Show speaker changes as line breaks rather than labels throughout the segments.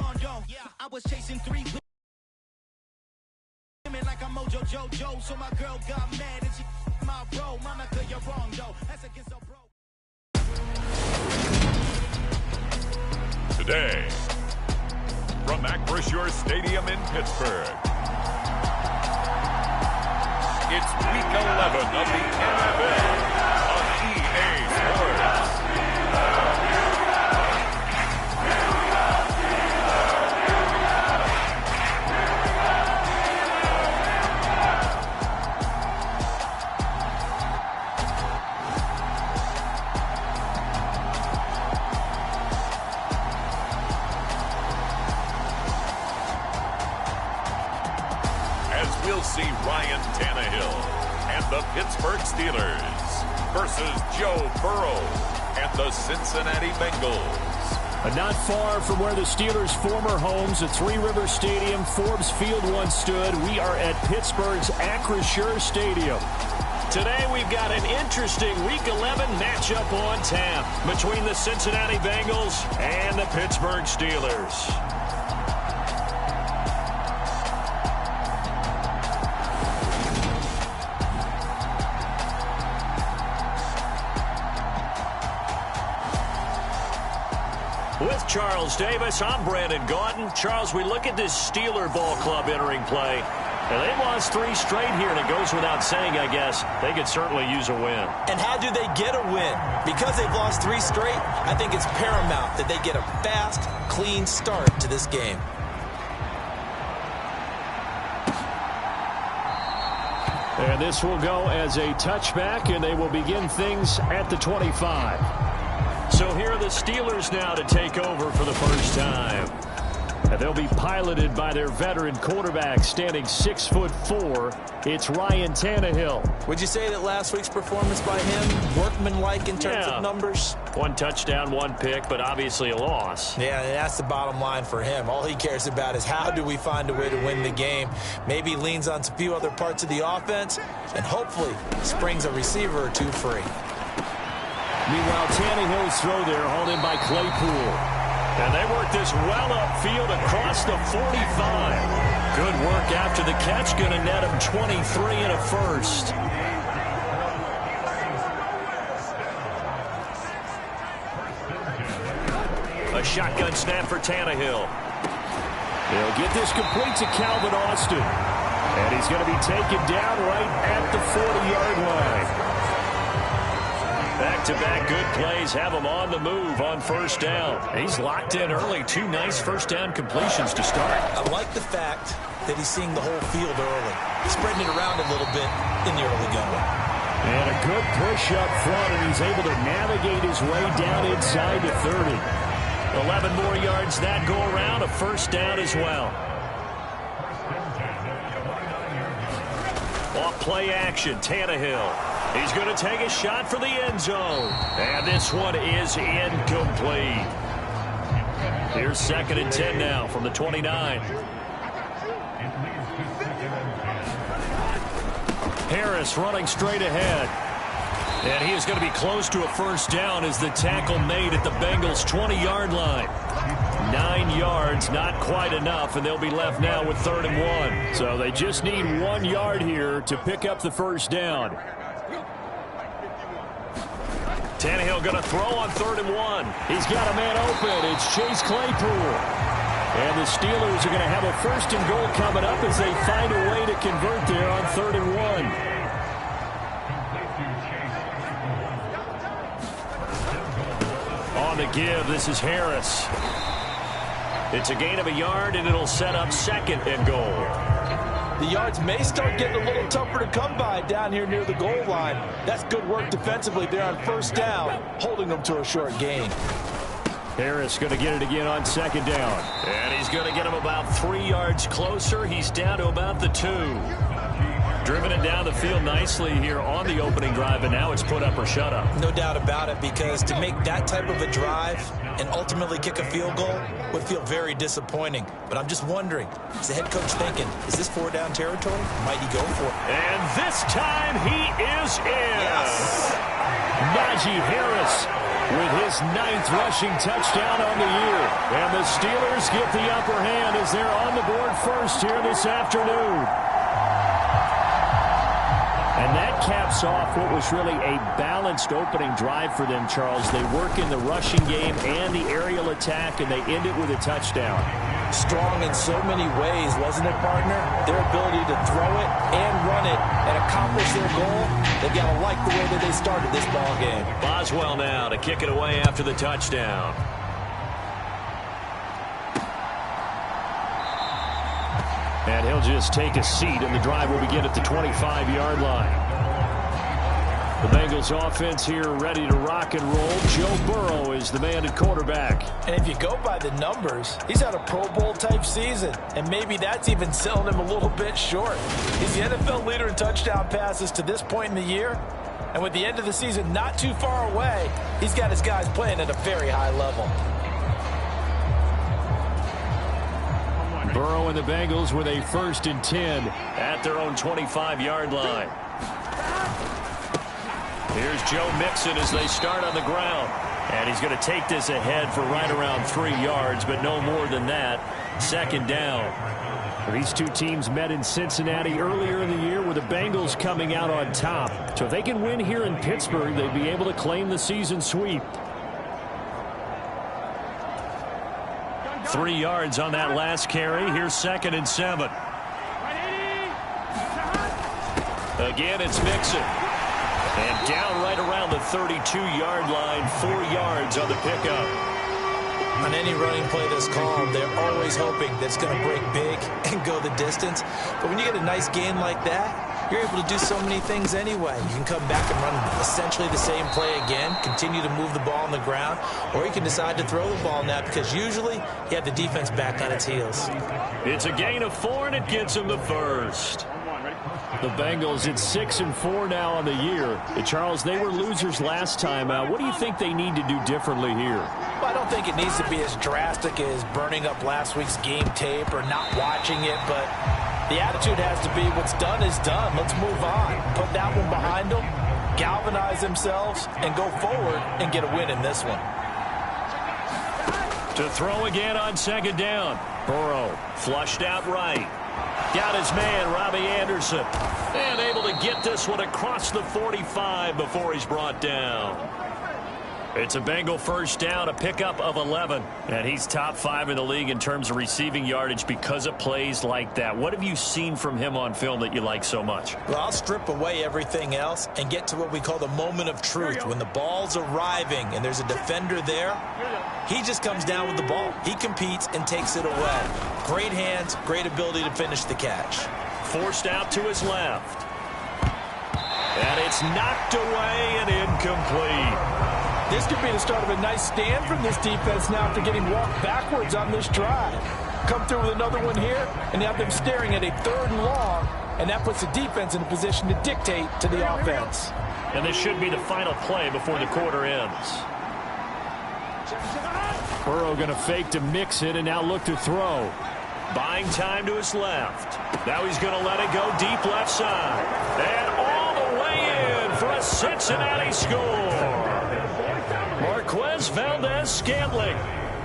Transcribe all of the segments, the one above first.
I was chasing 3 women like I'm Mojo Jojo, so my girl got mad and she my bro. Monica, you're wrong though. That's against a bro.
Today, from Acrisure Stadium in Pittsburgh, it's Week 11 of the NFL on EA Sports. We'll see Ryan Tannehill and the Pittsburgh Steelers versus Joe Burrow and the Cincinnati Bengals.
Not far from where the Steelers' former homes at Three Rivers Stadium, Forbes Field once stood, we are at Pittsburgh's Acrisure Stadium. Today we've got an interesting Week 11 matchup on tap between the Cincinnati Bengals and the Pittsburgh Steelers. With Charles Davis, I'm Brandon Gaudin. Charles, we look at this Steeler ball club entering play. And they've lost 3 straight here, and it goes without saying, I guess, they could certainly use a win.
And how do they get a win? Because they've lost 3 straight, I think it's paramount that they get a fast, clean start to this game.
And this will go as a touchback, and they will begin things at the 25. So here are the Steelers now to take over for the first time. And they'll be piloted by their veteran quarterback, standing 6'4". It's Ryan Tannehill.
Would you say that last week's performance by him, workmanlike in terms of numbers?
1 touchdown, 1 pick, but obviously a loss.
Yeah, and that's the bottom line for him. All he cares about is how do we find a way to win the game. Maybe leans on a few other parts of the offense, and hopefully springs a receiver or 2 free.
Meanwhile, Tannehill's throw there hauled in by Claypool. And they work this well upfield across the 45. Good work after the catch. Going to net him 23 and a first. A shotgun snap for Tannehill. He'll get this complete to Calvin Austin. And he's going to be taken down right at the 40-yard line. Back-to-back good plays have him on the move on first down. He's locked in early. 2 nice first down completions to start.
I like the fact that he's seeing the whole field early, spreading it around a little bit in the early going.
And a good push up front, and he's able to navigate his way down inside the 30. 11 more yards that go around, a first down as well. Off play action, Tannehill. He's going to take a shot for the end zone. And this one is incomplete. Here's 2nd and 10 now from the 29. Harris running straight ahead. And he is going to be close to a first down as the tackle made at the Bengals' 20-yard line. 9 yards, not quite enough, and they'll be left now with 3rd and 1. So they just need 1 yard here to pick up the first down. Tannehill going to throw on 3rd and 1. He's got a man open. It's Chase Claypool. And the Steelers are going to have a 1st and goal coming up as they find a way to convert there on 3rd and 1. On the give, this is Harris. It's a gain of a yard, and it'll set up 2nd and goal.
The yards may start getting a little tougher to come by down here near the goal line. That's good work defensively there on first down, holding them to a short gain.
Harris going to get it again on 2nd down. And he's going to get him about 3 yards closer. He's down to about the 2. Driven it down the field nicely here on the opening drive, and now it's put up or shut up.
No doubt about it, because to make that type of a drive and ultimately kick a field goal would feel very disappointing. But I'm just wondering, is the head coach thinking, is this 4-down territory? Might he go for it?
And this time he is in.
Yes.
Najee Harris with his 9th rushing touchdown on the year. And the Steelers get the upper hand as they're on the board first here this afternoon. And that caps off what was really a balanced opening drive for them, Charles. They work in the rushing game and the aerial attack, and they end it with a touchdown.
Strong in so many ways, wasn't it, partner? Their ability to throw it and run it and accomplish their goal, they've got to like the way that they started this ball game.
Boswell now to kick it away after the touchdown. And he'll just take a seat, and the drive will begin at the 25-yard line. The Bengals offense here ready to rock and roll. Joe Burrow is the man at quarterback.
And if you go by the numbers, he's had a Pro Bowl-type season, and maybe that's even selling him a little bit short. He's the NFL leader in touchdown passes to this point in the year, and with the end of the season not too far away, he's got his guys playing at a very high level.
Burrow and the Bengals with a 1st and 10 at their own 25-yard line. Here's Joe Mixon as they start on the ground. And he's going to take this ahead for right around 3 yards, but no more than that. 2nd down. These two teams met in Cincinnati earlier in the year with the Bengals coming out on top. So if they can win here in Pittsburgh, they'd be able to claim the season sweep. 3 yards on that last carry. Here's 2nd and 7. Again, it's Mixon. And down right around the 32-yard line, 4 yards on the pickup.
On any running play that's called, they're always hoping that it's going to break big and go the distance. But when you get a nice gain like that, you're able to do so many things anyway. You can come back and run essentially the same play again, continue to move the ball on the ground, or you can decide to throw the ball now because usually you have the defense back on its heels.
It's a gain of 4, and it gets them the first. The Bengals at 6-4 now on the year. Charles, they were losers last time out. What do you think they need to do differently here?
Well, I don't think it needs to be as drastic as burning up last week's game tape or not watching it, but the attitude has to be what's done is done. Let's move on. Put that one behind them, galvanize themselves, and go forward and get a win in this one.
To throw again on 2nd down. Burrow flushed out right. Got his man, Robbie Anderson. And able to get this one across the 45 before he's brought down. It's a Bengal 1st down, a pickup of 11. And he's top 5 in the league in terms of receiving yardage because of plays like that. What have you seen from him on film that you like so much?
Well, I'll strip away everything else and get to what we call the moment of truth. When the ball's arriving and there's a defender there, he just comes down with the ball. He competes and takes it away. Great hands, great ability to finish the catch.
Forced out to his left. And it's knocked away and incomplete.
This could be the start of a nice stand from this defense now after getting walked backwards on this drive. Come through with another one here, and have them staring at a 3rd and long, and that puts the defense in a position to dictate to the offense.
And this should be the final play before the quarter ends. Burrow going to fake to mix it and now look to throw. Buying time to his left. Now he's going to let it go deep left side. And all the way in for a Cincinnati score. Marquez Valdez-Scantling,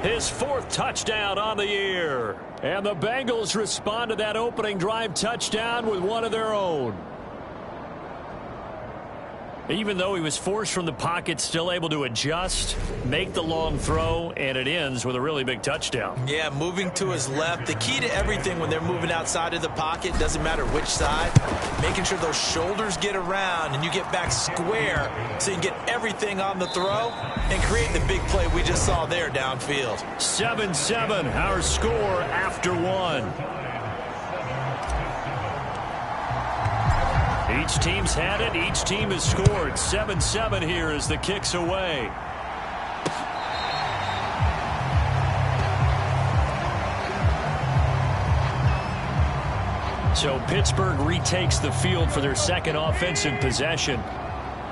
his 4th touchdown on the year. And the Bengals respond to that opening drive touchdown with one of their own. Even though he was forced from the pocket, still able to adjust, make the long throw, and it ends with a really big touchdown.
Yeah, moving to his left. The key to everything when they're moving outside of the pocket, doesn't matter which side, making sure those shoulders get around and you get back square so you can get everything on the throw and create the big play we just saw there downfield.
7-7, our score after 1. Each team's had it. Each team has scored. 7-7 here as the kick's away. So Pittsburgh retakes the field for their 2nd offensive possession.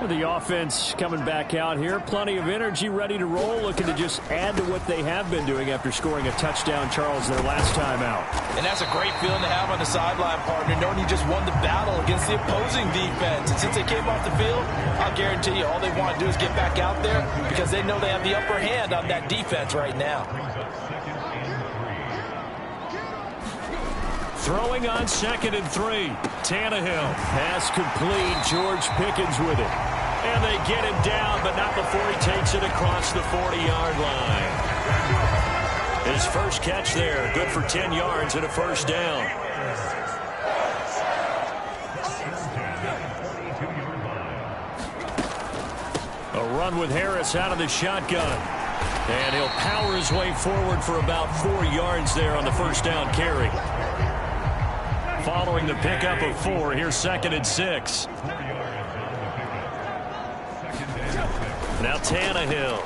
The offense coming back out here. Plenty of energy, ready to roll, looking to just add to what they have been doing after scoring a touchdown, Charles, their last time out.
And that's a great feeling to have on the sideline, partner, knowing you just won the battle against the the opposing defense. And since they came off the field, I'll guarantee you all they want to do is get back out there because they know they have the upper hand on that defense right now.
Throwing on 2nd and 3. Tannehill. Pass complete. George Pickens with it. And they get him down, but not before he takes it across the 40-yard line. His first catch there. Good for 10 yards and a first down. A run with Harris out of the shotgun. And he'll power his way forward for about 4 yards there on the first down carry. Following the pickup of 4, here's 2nd and 6. Now Tannehill.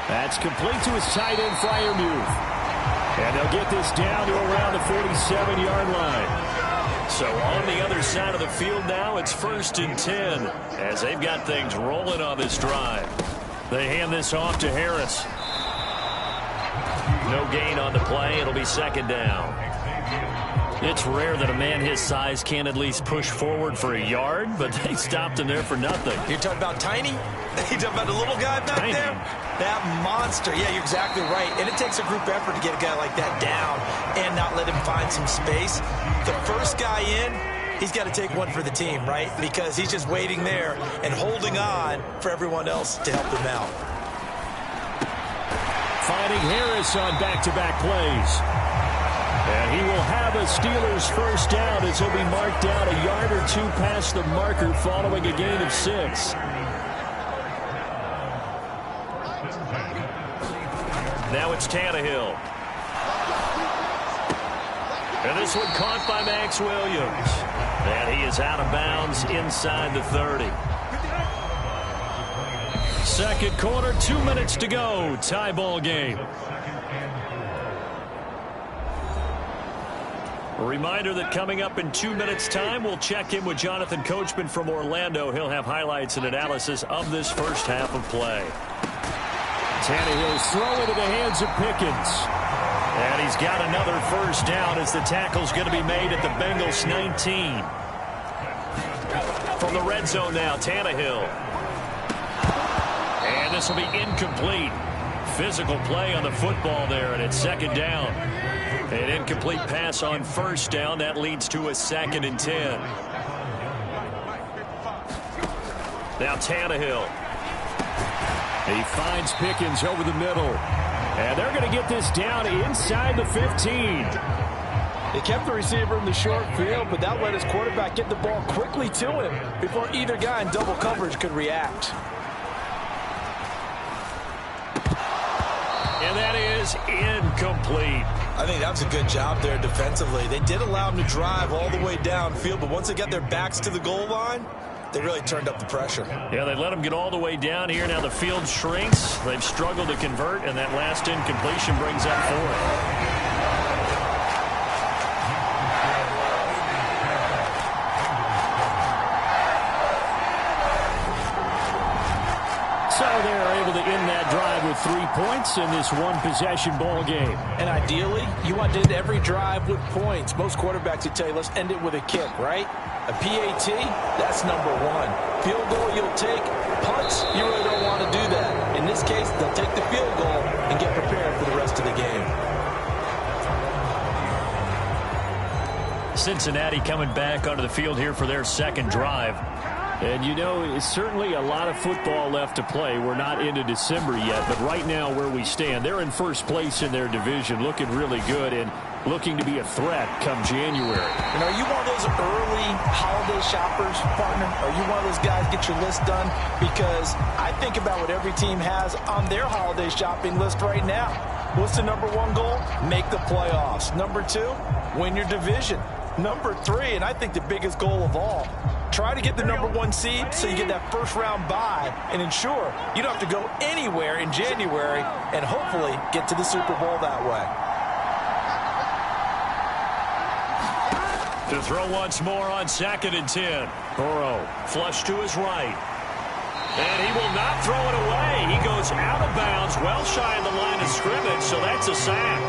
That's complete to his tight end, Freiermuth. And they'll get this down to around the 47-yard line. So on the other side of the field now, it's 1st and 10 as they've got things rolling on this drive. They hand this off to Harris. No gain on the play. It'll be 2nd down. It's rare that a man his size can't at least push forward for a yard, but they stopped him there for nothing.
You're talking about tiny? You're talking about the little guy back there? That monster. Yeah, you're exactly right. And it takes a group effort to get a guy like that down and not let him find some space. The first guy in, he's got to take one for the team, right? Because he's just waiting there and holding on for everyone else to help him out.
Finding Harris on back-to-back plays. And he will have a Steelers first down as he'll be marked down a yard or 2 past the marker following a gain of 6. Now it's Tannehill. And this one caught by Max Williams. And he is out of bounds inside the 30. Second quarter, 2 minutes to go. Tie ball game. A reminder that coming up in 2 minutes' time, we'll check in with Jonathan Coachman from Orlando. He'll have highlights and analysis of this first half of play. Tannehill's throw into the hands of Pickens. And he's got another first down as the tackle's going to be made at the Bengals 19. From the red zone now, Tannehill. And this will be incomplete. Physical play on the football there, and it's 2nd down. An incomplete pass on first down. That leads to a 2nd and 10. Now Tannehill. He finds Pickens over the middle. And they're going to get this down inside the 15.
They kept the receiver in the short field, but that let his quarterback get the ball quickly to him before either guy in double coverage could react.
And that is incomplete.
I think that was a good job there defensively. They did allow him to drive all the way downfield, but once they got their backs to the goal line, they really turned up the pressure.
Yeah, they let him get all the way down here. Now the field shrinks. They've struggled to convert, and that last incompletion brings up 4th. So they're able to end that drive with 3 points in this one-possession ball game.
And ideally, you want to end every drive with points. Most quarterbacks would tell you, let's end it with a kick, right? A PAT, that's number 1. Field goal you'll take. Punts, you really don't want to do that. In this case, they'll take the field goal and get prepared for the rest of the game.
Cincinnati coming back onto the field here for their second drive. And, you know, it's certainly a lot of football left to play. We're not into December yet, but right now where we stand, they're in first place in their division, looking really good and looking to be a threat come January.
And are you one of those early holiday shoppers, partner? Are you one of those guys get your list done? Because I think about what every team has on their holiday shopping list right now. What's the number 1 goal? Make the playoffs. Number 2, win your division. Number 3, and I think the biggest goal of all, try to get the number 1 seed so you get that first round bye and ensure you don't have to go anywhere in January and hopefully get to the Super Bowl that way.
To throw once more on 2nd and 10. Burrow flush to his right. And he will not throw it away. He goes out of bounds, well shy of the line of scrimmage, so that's a sack.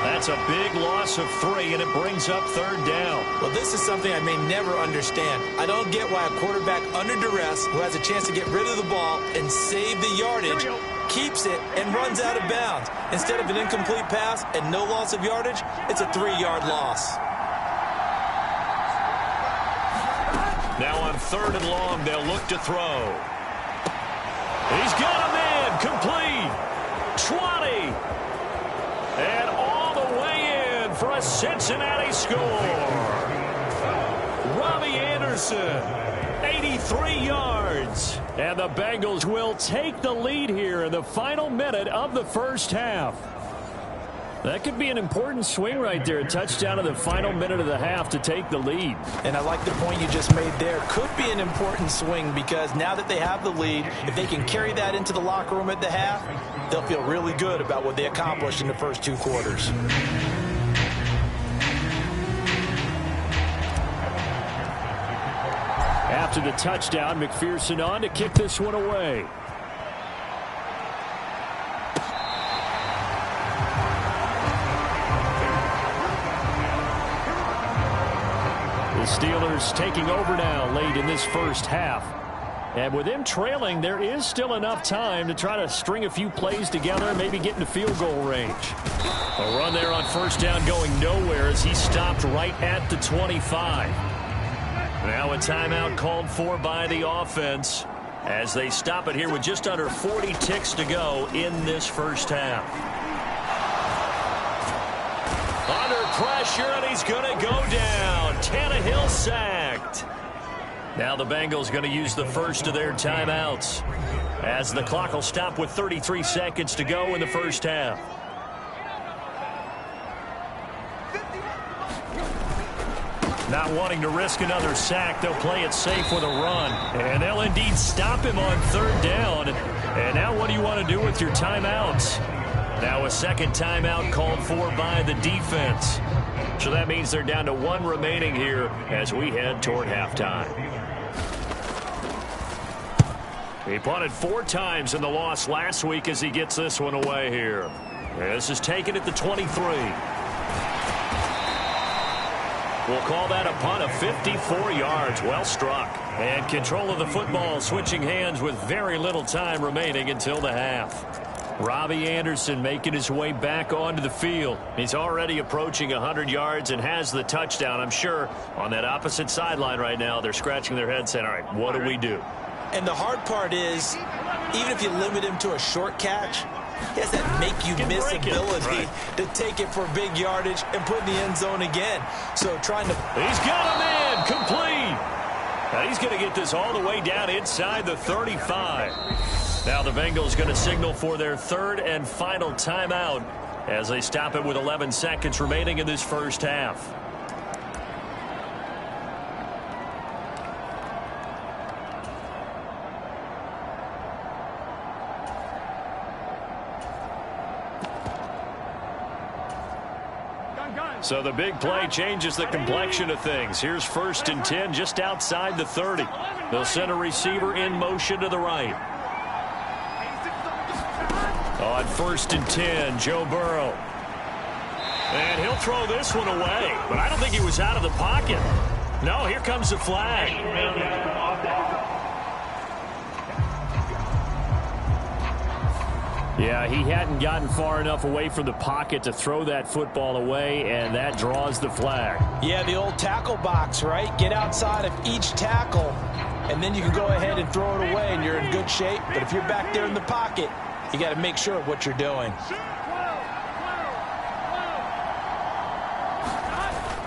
That That's a big loss of 3, and it brings up 3rd down.
Well, this is something I may never understand. I don't get why a quarterback under duress who has a chance to get rid of the ball and save the yardage keeps it and runs out of bounds. Instead of an incomplete pass and no loss of yardage, it's a 3-yard loss.
Now on 3rd and long, they'll look to throw. He's got a man, complete. 20. And all the way in for a Cincinnati score. Robbie Anderson, 83 yards. And the Bengals will take the lead here in the final minute of the first half. That could be an important swing right there. A touchdown in the final minute of the half to take the lead.
And I like the point you just made there. Could be an important swing because now that they have the lead, if they can carry that into the locker room at the half, they'll feel really good about what they accomplished in the first 2 quarters.
After the touchdown, McPherson on to kick this one away. The Steelers taking over now late in this first half. And with them trailing, there is still enough time to try to string a few plays together and maybe get into field goal range. A run there on 1st down going nowhere as he stopped right at the 25. Now a timeout called for by the offense as they stop it here with just under 40 ticks to go in this first half. Under pressure, and he's going to go down. Tannehill sacked. Now the Bengals going to use the first of their timeouts as the clock will stop with 33 seconds to go in the first half. Not wanting to risk another sack, they'll play it safe with a run. And they'll indeed stop him on 3rd down. And now what do you want to do with your timeouts? Now a second timeout called for by the defense. So that means they're down to 1 remaining here as we head toward halftime. He punted 4 times in the loss last week as he gets this one away here. This is taken at the 23. We'll call that a punt of 54 yards. Well struck. And control of the football switching hands with very little time remaining until the half. Robbie Anderson making his way back onto the field. He's already approaching 100 yards and has the touchdown. I'm sure on that opposite sideline right now, they're scratching their heads saying, all right, what do we do?
And the hard part is, even if you limit him to a short catch, he has that make-you-miss ability to take it for big yardage and put in the end zone again. So trying to...
He's got a man, complete. Now he's going to get this all the way down inside the 35. Now the Bengals going to signal for their 3rd and final timeout as they stop it with 11 seconds remaining in this first half. So the big play changes the complexion of things. Here's 1st and 10 just outside the 30. They'll send a receiver in motion to the right. On 1st and 10, Joe Burrow. And he'll throw this one away. But I don't think he was out of the pocket. No, here comes the flag. Yeah, he hadn't gotten far enough away from the pocket to throw that football away, and that draws the flag.
Yeah, the old tackle box, right? Get outside of each tackle, and then you can go ahead and throw it away, and you're in good shape. But if you're back there in the pocket, you got to make sure of what you're doing.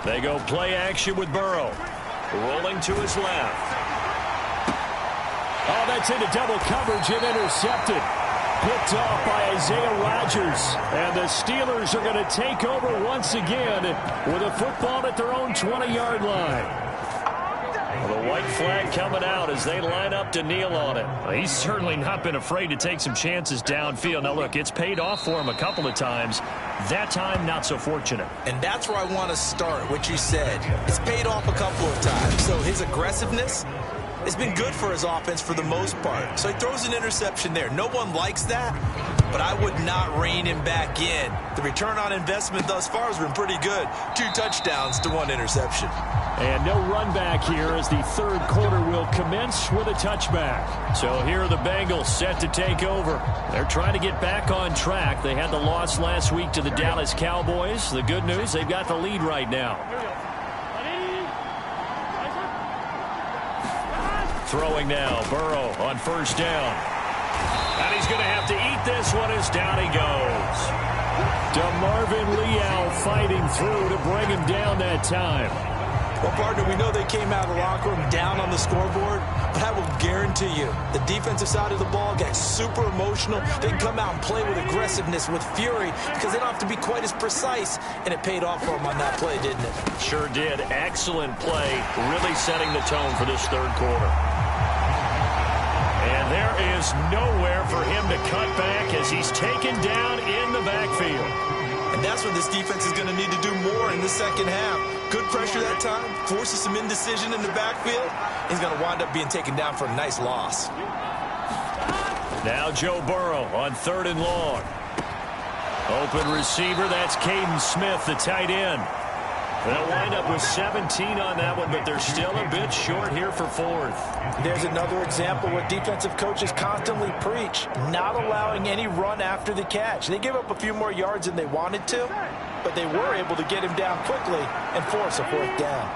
They go play action with Burrow. Rolling to his left. Oh, that's into double coverage and intercepted. Picked off by Isaiah Rodgers. And the Steelers are going to take over once again with a football at their own 20-yard line. Well, the white flag coming out as they line up to kneel on it. Well, he's certainly not been afraid to take some chances downfield. Now, look, it's paid off for him a couple of times. That time, not so fortunate.
And that's where I want to start, what you said. It's paid off a couple of times. So his aggressiveness has been good for his offense for the most part. So he throws an interception there. No one likes that, but I would not rein him back in. The return on investment thus far has been pretty good. 2 touchdowns to 1 interception.
And no run back here as the third quarter will commence with a touchback. So here are the Bengals set to take over. They're trying to get back on track. They had the loss last week to the Dallas Cowboys. The good news, they've got the lead right now. Throwing now, Burrow on first down. And he's going to have to eat this one as down he goes. DeMarvin Leal fighting through to bring him down that time.
Well, partner, we know they came out of the locker room down on the scoreboard, but I will guarantee you the defensive side of the ball got super emotional. They can come out and play with aggressiveness, with fury, because they don't have to be quite as precise, and it paid off for them on that play, didn't it?
Sure did. Excellent play, really setting the tone for this third quarter. And there is nowhere for him to cut back as he's taken down in the backfield.
And that's what this defense is going to need to do more in the second half. Good pressure that time, forces some indecision in the backfield. He's going to wind up being taken down for a nice loss.
Now Joe Burrow on 3rd and long. Open receiver, that's Caden Smith, the tight end. They'll wind up with 17 on that one, but they're still a bit short here for 4th.
There's another example where defensive coaches constantly preach, not allowing any run after the catch. They gave up a few more yards than they wanted to, but they were able to get him down quickly and force a 4th down.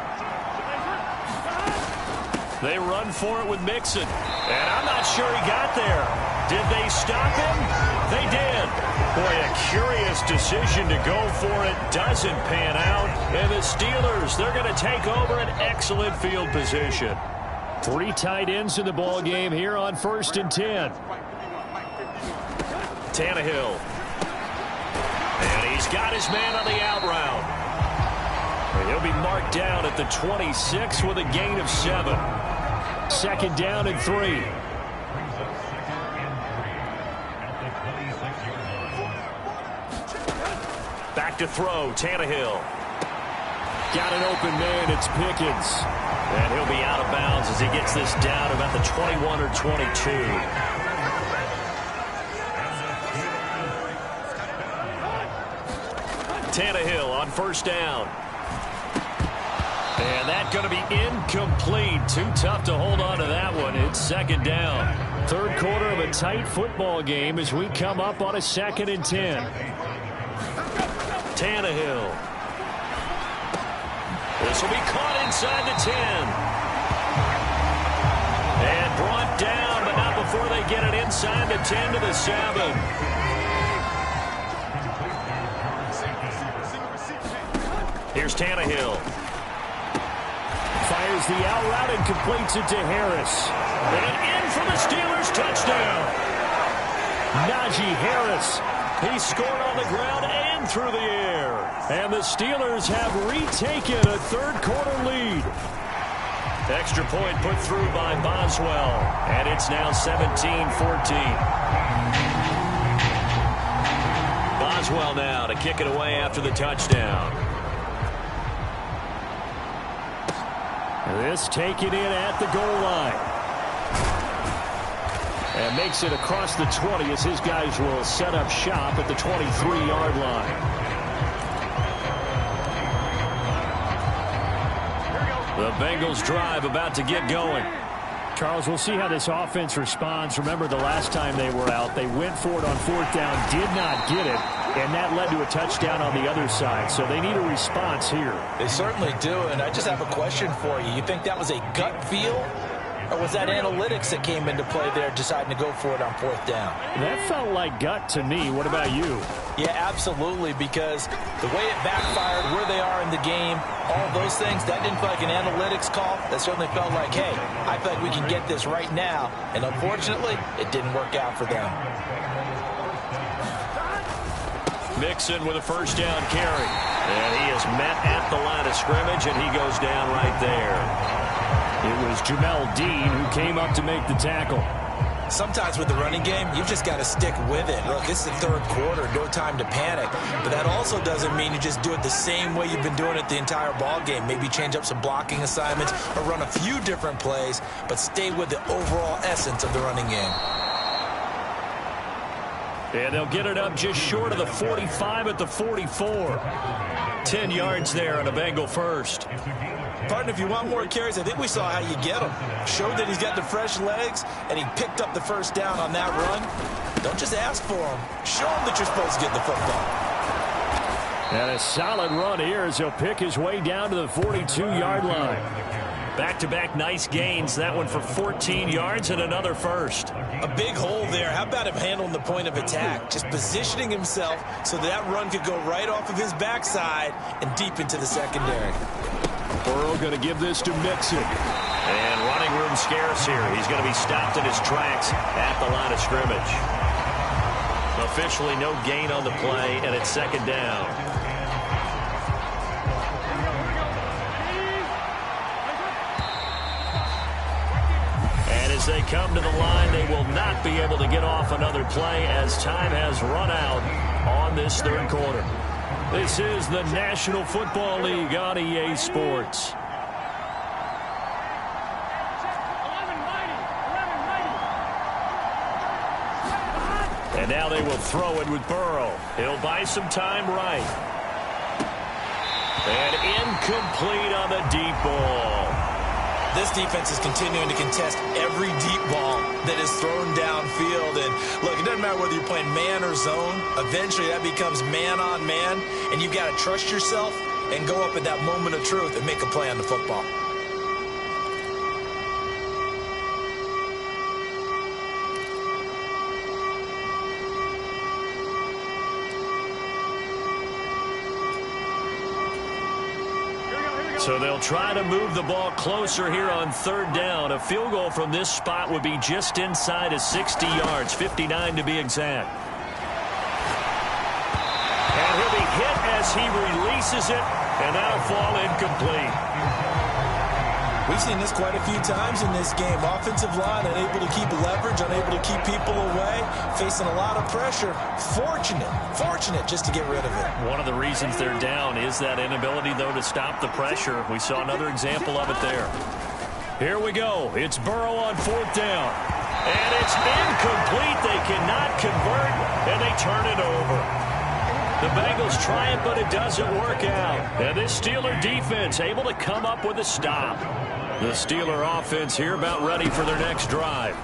They run for it with Mixon, and I'm not sure he got there. Did they stop him? They did. Boy, a curious decision to go for it. Doesn't pan out. And the Steelers, they're going to take over an excellent field position. 3 tight ends in the ball game here on 1st and 10. Tannehill. And he's got his man on the out route. And he'll be marked down at the 26 with a gain of 7. 2nd down and 3. Back to throw, Tannehill. Got an open man, it's Pickens. And he'll be out of bounds as he gets this down about the 21 or 22. Tannehill on 1st down. And that's going to be incomplete. Too tough to hold on to that one. It's 2nd down. 3rd quarter of a tight football game as we come up on a 2nd and 10. Tannehill. This will be caught inside the 10. And brought down, but not before they get it inside the 10 to the 7. Here's Tannehill. Fires the out route and completes it to Harris. And in for the Steelers touchdown. Najee Harris. He scored on the ground and through the air. And the Steelers have retaken a 3rd quarter lead. Extra point put through by Boswell. And it's now 17-14. Boswell now to kick it away after the touchdown. This taken in at the goal line. And makes it across the 20 as his guys will set up shop at the 23-yard line. The Bengals drive about to get going. Charles, we'll see how this offense responds. Remember the last time they were out, they went for it on 4th down, did not get it, and that led to a touchdown on the other side. So they need a response here.
They certainly do, and I just have a question for you. You think that was a gut feel? Or was that analytics that came into play there deciding to go for it on 4th down?
That felt like gut to me. What about you?
Yeah, absolutely, because the way it backfired, where they are in the game, all those things, that didn't feel like an analytics call. That certainly felt like, hey, I feel like we can get this right now. And unfortunately, it didn't work out for them.
Mixon with a 1st down carry. And he is met at the line of scrimmage, and he goes down right there. It was Jamel Dean who came up to make the tackle.
Sometimes with the running game, you've just got to stick with it. Look, it's the 3rd quarter, no time to panic. But that also doesn't mean you just do it the same way you've been doing it the entire ball game. Maybe change up some blocking assignments or run a few different plays, but stay with the overall essence of the running game.
And they'll get it up just short of the 45 at the 44. 10 yards there on a Bengal first.
Partner, if you want more carries, I think we saw how you get them. Showed that he's got the fresh legs, and he picked up the first down on that run. Don't just ask for them. Show him that you're supposed to get the football.
And a solid run here as he'll pick his way down to the 42-yard line. Back-to-back nice gains. That one for 14 yards and another first.
A big hole there. How about him handling the point of attack? Just positioning himself so that run could go right off of his backside and deep into the secondary.
Burrow going to give this to Mixon. And running room scarce here. He's going to be stopped in his tracks at the line of scrimmage. Officially no gain on the play, and it's second down. And as they come to the line, they will not be able to get off another play as time has run out on this third quarter. This is the National Football League on EA Sports. And now they will throw it with Burrow. He'll buy some time right. And incomplete on the deep ball.
This defense is continuing to contest every deep ball that is thrown downfield. And look, it doesn't matter whether you're playing man or zone. Eventually that becomes man on man. And you've got to trust yourself and go up at that moment of truth and make a play on the football.
So they'll try to move the ball closer here on third down. A field goal from this spot would be just inside of 60 yards, 59 to be exact. And he'll be hit as he releases it, and that'll fall incomplete.
We've seen this quite a few times in this game. Offensive line unable to keep leverage, unable to keep people away, facing a lot of pressure. Fortunate just to get rid of it.
One of the reasons they're down is that inability, though, to stop the pressure. We saw another example of it there. Here we go. It's Burrow on fourth down. And it's incomplete. They cannot convert, and they turn it over. The Bengals try it, but it doesn't work out. And this Steeler defense able to come up with a stop. The Steeler offense here about ready for their next drive.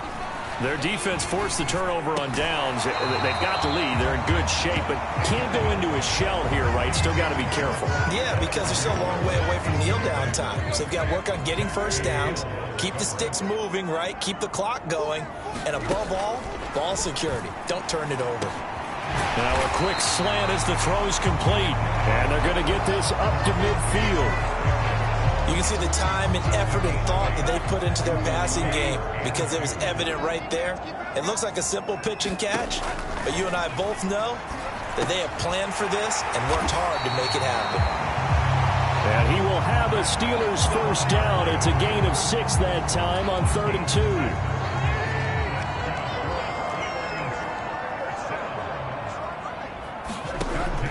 Their defense forced the turnover on downs. They've got the lead. They're in good shape, but can't go into a shell here, right? Still got to be careful.
Yeah, because they're still a long way away from kneel-down time. So they've got to work on getting first downs, keep the sticks moving, right? Keep the clock going. And above all, ball security. Don't turn it over.
Now a quick slant as the throw's complete. And they're going to get this up to midfield.
You can see the time and effort and thought that they put into their passing game because it was evident right there. It looks like a simple pitch and catch, but you and I both know that they have planned for this and worked hard to make it happen.
And he will have a Steelers first down. It's a gain of 6 that time on 3rd and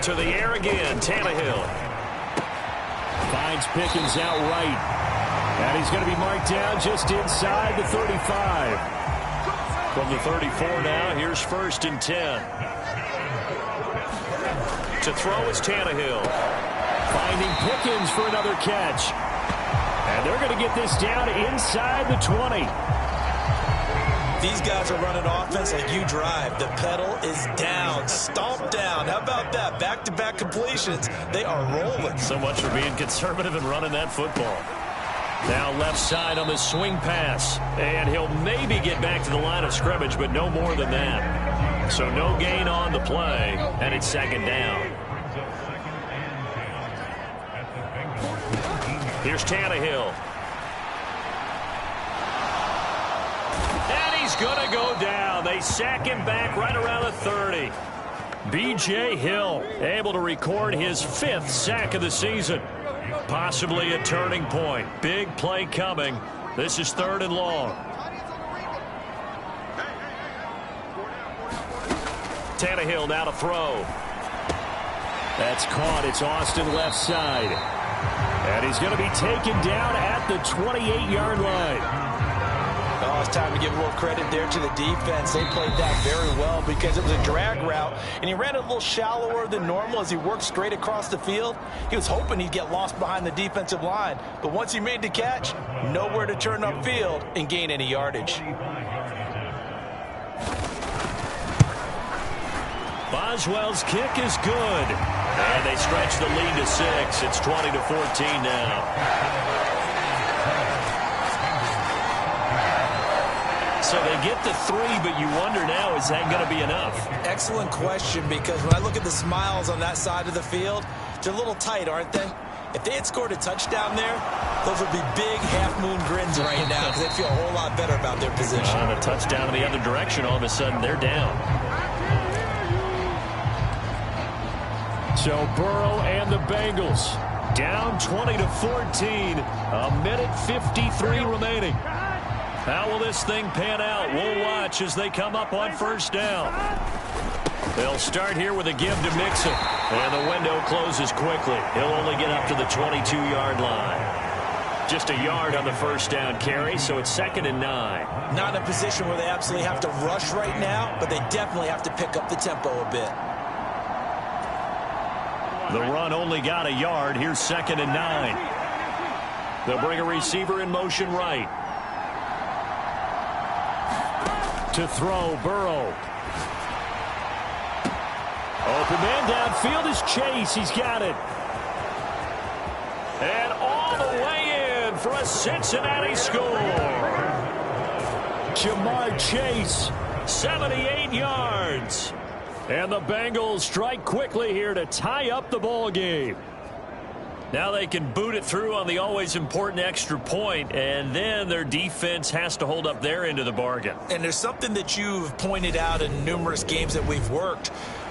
2. To the air again, Tannehill. Finds Pickens out right. And he's going to be marked down just inside the 35. From the 34 now, here's 1st and 10. To throw is Tannehill. Finding Pickens for another catch. And they're going to get this down inside the 20.
These guys are running offense like you drive. The pedal is down, stomped down. How about that? Back-to-back completions. They are rolling.
So much for being conservative and running that football. Now left side on the swing pass. And he'll maybe get back to the line of scrimmage, but no more than that. So no gain on the play, and it's 2nd down. Here's Tannehill. He's going to go down. They sack him back right around the 30. B.J. Hill able to record his 5th sack of the season. Possibly a turning point. Big play coming. This is 3rd and long. Tannehill now to throw. That's caught. It's Austin left side. And he's going to be taken down at the 28-yard line.
Oh, it's time to give a little credit there to the defense. They played that very well because it was a drag route, and he ran a little shallower than normal as he worked straight across the field. He was hoping he'd get lost behind the defensive line, but once he made the catch, nowhere to turn upfield and gain any yardage.
Boswell's kick is good. And they stretch the lead to 6. It's 20-14 now. So they get the 3, but you wonder now, is that going to be enough?
Excellent question, because when I look at the smiles on that side of the field, they're a little tight, aren't they? If they had scored a touchdown there, those would be big half-moon grins right now because they'd feel a whole lot better about their position.
On a touchdown in the other direction, all of a sudden they're down. So Burrow and the Bengals down 20-14. A minute 53 remaining. How will this thing pan out? We'll watch as they come up on first down. They'll start here with a give to Mixon. And the window closes quickly. He'll only get up to the 22-yard line. Just a yard on the first down carry, so it's 2nd and 9.
Not in a position where they absolutely have to rush right now, but they definitely have to pick up the tempo a bit.
The run only got a yard. Here's 2nd and 9. They'll bring a receiver in motion right. To throw, Burrow. Open man downfield is Chase. He's got it. And all the way in for a Cincinnati score. Jamar Chase, 78 yards. And the Bengals strike quickly here to tie up the ball game. Now they can boot it through on the always important extra point, and then their defense has to hold up their end of the bargain.
And there's something that you've pointed out in numerous games that we've worked.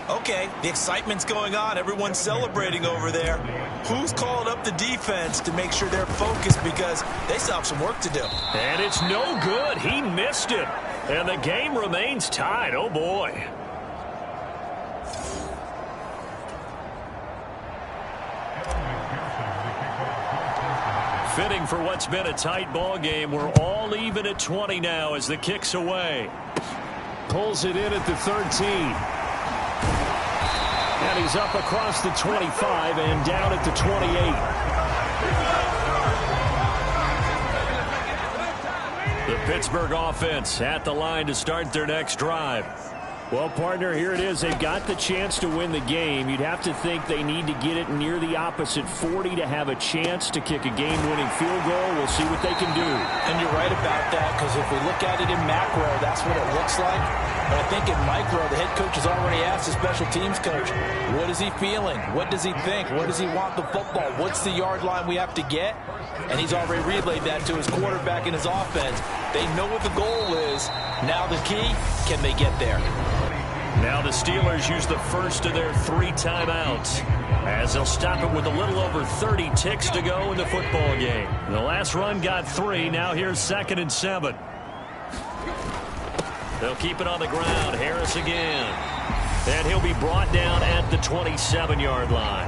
Okay, the excitement's going on. Everyone's celebrating over there. Who's calling up the defense to make sure they're focused because they still have some work to do?
And it's no good. He missed it. And the game remains tied. Oh, boy. Fitting for what's been a tight ball game. We're all even at 20 now as the kick's away. Pulls it in at the 13. And he's up across the 25 and down at the 28. The Pittsburgh offense at the line to start their next drive. Well, partner, here it is. They've got the chance to win the game. You'd have to think they need to get it near the opposite 40 to have a chance to kick a game-winning field goal. We'll see what they can do.
And you're right about that, because if we look at it in macro, that's what it looks like. But I think in micro, the head coach has already asked the special teams coach, what is he feeling? What does he think? Where does he want the football? What's the yard line we have to get? And he's already relayed that to his quarterback and his offense. They know what the goal is. Now the key, can they get there?
Now the Steelers use the first of their 3 timeouts as they'll stop it with a little over 30 ticks to go in the football game. The last run got 3. Now here's 2nd and 7. They'll keep it on the ground. Harris again. And he'll be brought down at the 27-yard line.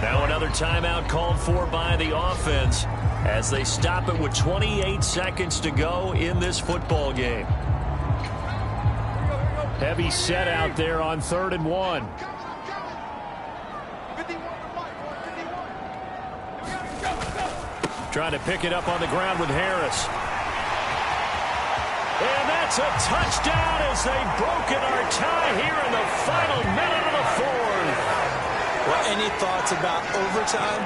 Now another timeout called for by the offense as they stop it with 28 seconds to go in this football game. Heavy set out there on 3rd and 1. Trying to pick it up on the ground with Harris. And that's a touchdown as they've broken our tie here in the final minute of the 4th.
Well, any thoughts about overtime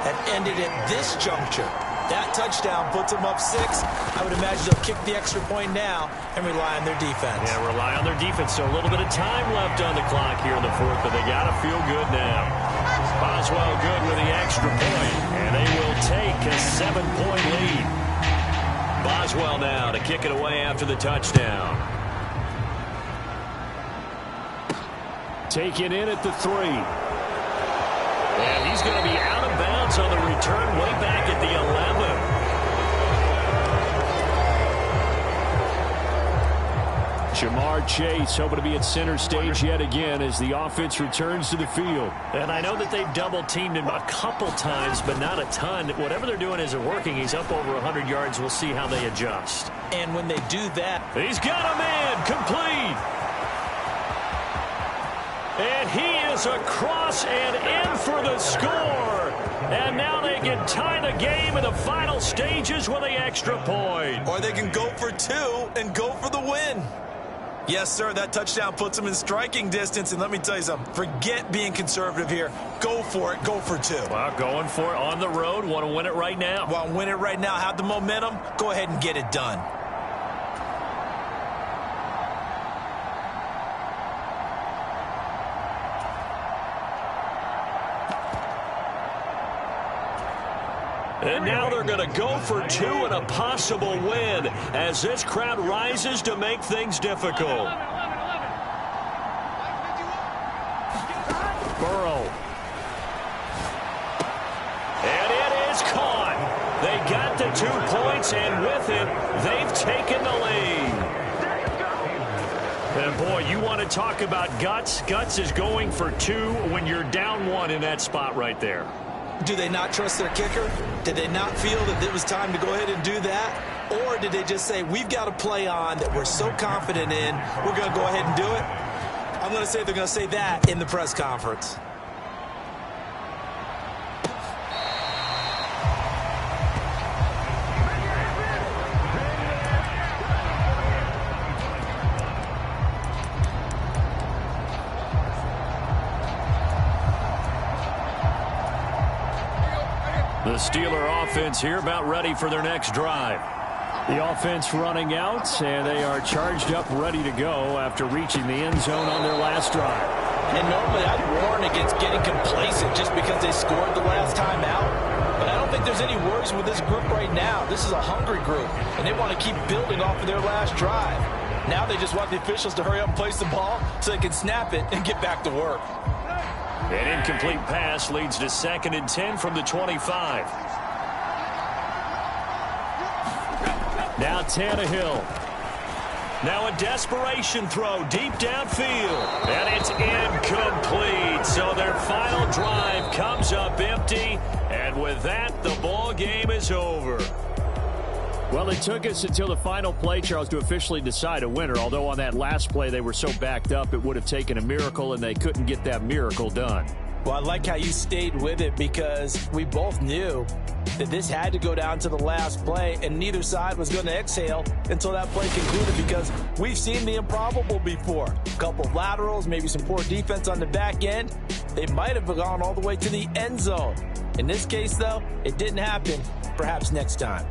that ended at this juncture? That touchdown puts them up 6. I would imagine they'll kick the extra point now and rely on their defense.
Yeah, rely on their defense. So a little bit of time left on the clock here in the 4th, but they got to feel good now. Boswell good with the extra point, and they will take a 7-point lead. Boswell now to kick it away after the touchdown. Taken in at the 3. And he's going to be out of bounds on the return way back at the 11. Jamar Chase hoping to be at center stage yet again as the offense returns to the field.
And I know that they've double-teamed him a couple times, but not a ton. Whatever they're doing isn't working. He's up over 100 yards. We'll see how they adjust.
And when they do that,
he's got a man complete. And he is across and in for the score. And now they can tie the game in the final stages with the extra point.
Or they can go for two and go for the win. Yes, sir, that touchdown puts them in striking distance. And let me tell you something, forget being conservative here. Go for it. Go for two.
Well, going for it on the road. Want to win it right now.
Want to win it right now. Have the momentum. Go ahead and get it done.
And now they're going to go for two and a possible win as this crowd rises to make things difficult.
Burrow.
And it is caught. They got the 2 points, and with it, they've taken the lead. And, boy, you want to talk about guts. Guts is going for two when you're down one in that spot right there.
Do they not trust their kicker? Did they not feel that it was time to go ahead and do that? Or did they just say, we've got a play on that we're so confident in, we're going to go ahead and do it? I'm going to say they're going to say that in the press conference.
The Steeler offense here about ready for their next drive. The offense running out, and they are charged up, ready to go after reaching the end zone on their last drive.
And normally I'd warn against getting complacent just because they scored the last time out. But I don't think there's any worries with this group right now. This is a hungry group, and they want to keep building off of their last drive. Now they just want the officials to hurry up and place the ball so they can snap it and get back to work.
An incomplete pass leads to 2nd and 10 from the 25.
Now Tannehill.
Now a desperation throw deep downfield. And it's incomplete. So their final drive comes up empty. And with that, the ball game is over.
Well, it took us until the final play, Charles, to officially decide a winner. Although on that last play they were so backed up, it would have taken a miracle, and they couldn't get that miracle done.
Well, I like how you stayed with it because we both knew that this had to go down to the last play, and neither side was going to exhale until that play concluded because we've seen the improbable before. A couple of laterals, maybe some poor defense on the back end. They might have gone all the way to the end zone. In this case, though, it didn't happen. Perhaps next time.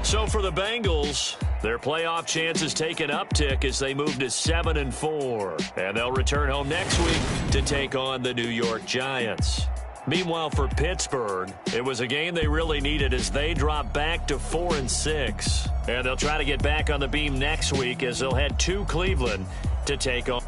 So for the Bengals, their playoff chances take an uptick as they move to 7-4. And they'll return home next week to take on the New York Giants. Meanwhile, for Pittsburgh, it was a game they really needed as they drop back to 4-6. And they'll try to get back on the beam next week as they'll head to Cleveland to take on